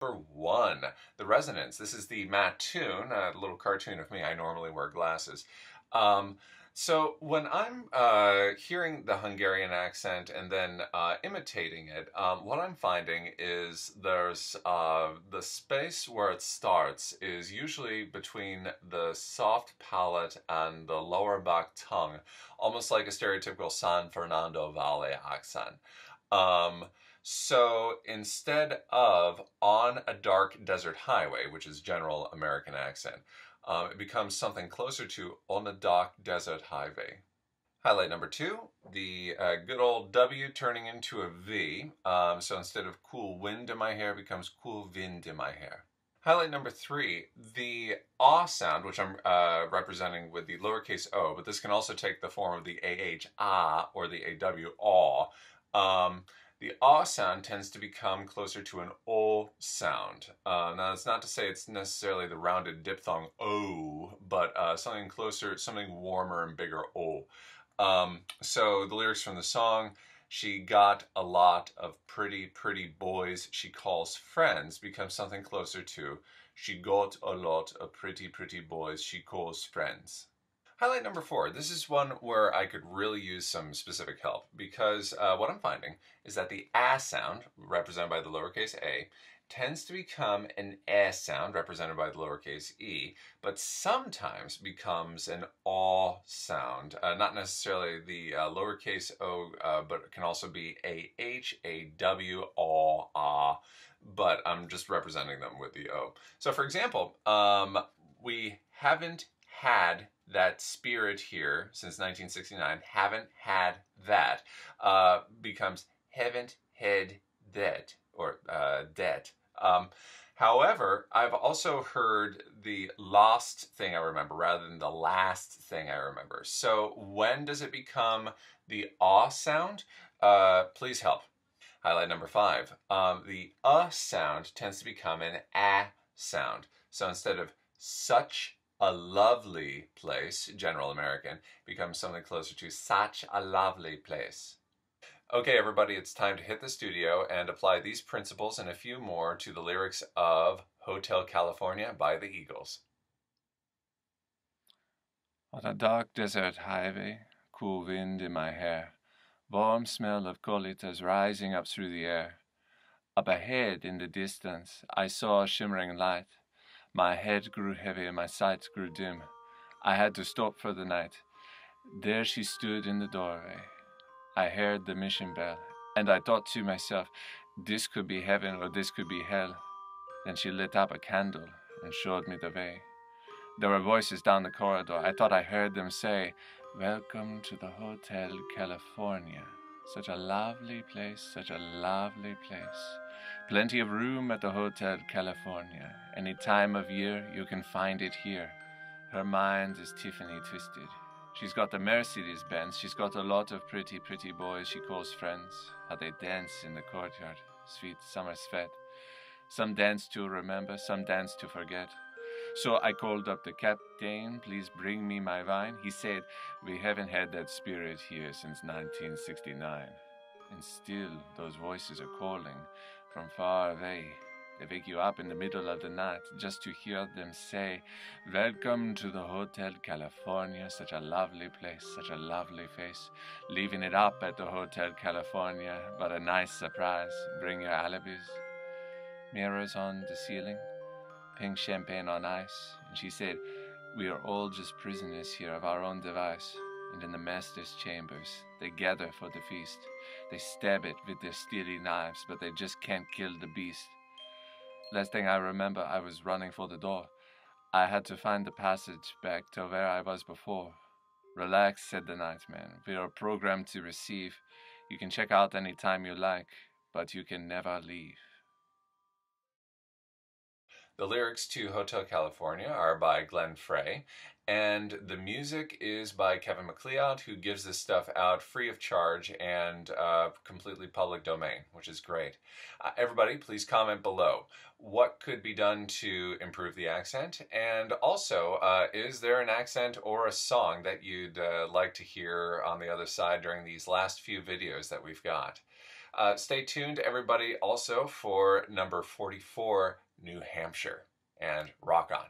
Number one, The Resonance. This is the Mattoon, a little cartoon of me. I normally wear glasses. Um, so when I'm hearing the Hungarian accent and then imitating it, what I'm finding is there's the space where it starts is usually between the soft palate and the lower back tongue, almost like a stereotypical San Fernando Valley accent. Um, so instead of on a dark desert highway, which is general American accent, it becomes something closer to on a dark desert highway. Highlight number two, the good old W turning into a V. So instead of cool wind in my hair, it becomes cool wind in my hair. Highlight number three, the ah sound, which I'm representing with the lowercase o, but this can also take the form of the AH ah or the AW aw. The ah sound tends to become closer to an o sound. Now, that's not to say it's necessarily the rounded diphthong o, but something closer, something warmer and bigger o. So the lyrics from the song, she got a lot of pretty, pretty boys she calls friends, becomes something closer to she got a lot of pretty, pretty boys she calls friends. Highlight number four. This is one where I could really use some specific help because what I'm finding is that the a sound, represented by the lowercase a, tends to become an s sound, represented by the lowercase e, but sometimes becomes an aw sound. Not necessarily the lowercase o, but it can also be a h, a w, aw, ah, but I'm just representing them with the o. So for example, we haven't had that spirit here since 1969, haven't had that, becomes haven't had that, or that. However, I've also heard the last thing I remember rather than the last thing I remember. So when does it become the ah sound? Please help. Highlight number five. The sound tends to become an a sound. So instead of such a lovely place, general American, becomes something closer to such a lovely place. Okay, everybody, it's time to hit the studio and apply these principles and a few more to the lyrics of Hotel California by the Eagles. On a dark desert highway, cool wind in my hair, warm smell of colitas rising up through the air. Up ahead in the distance, I saw a shimmering light. My head grew heavy and my sight grew dim. I had to stop for the night. There she stood in the doorway. I heard the mission bell, and I thought to myself, this could be heaven or this could be hell. Then she lit up a candle and showed me the way. There were voices down the corridor. I thought I heard them say, "Welcome to the Hotel California. Such a lovely place, such a lovely place. Plenty of room at the Hotel California. Any time of year you can find it here." Her mind is Tiffany twisted. She's got the Mercedes Benz. She's got a lot of pretty, pretty boys she calls friends. How they dance in the courtyard. Sweet summer sweat. Some dance to remember, some dance to forget. So I called up the captain, "Please bring me my wine." He said, "We haven't had that spirit here since 1969. And still those voices are calling from far away. They wake you up in the middle of the night just to hear them say, "Welcome to the Hotel California, such a lovely place, such a lovely face. Leaving it up at the Hotel California, what a nice surprise. Bring your alibis." Mirrors on the ceiling, pink champagne on ice, and she said, "We are all just prisoners here of our own device, and in the master's chambers they gather for the feast. They stab it with their steely knives, but they just can't kill the beast." Last thing I remember, I was running for the door. I had to find the passage back to where I was before. "Relax," said the nightman. "We are programmed to receive. You can check out any time you like, but you can never leave." The lyrics to Hotel California are by Glenn Frey, and the music is by Kevin MacLeod, who gives this stuff out free of charge and completely public domain, which is great. Everybody, please comment below. What could be done to improve the accent? And also, is there an accent or a song that you'd like to hear on the other side during these last few videos that we've got? Stay tuned, everybody, also for number 44, New Hampshire. And rock on.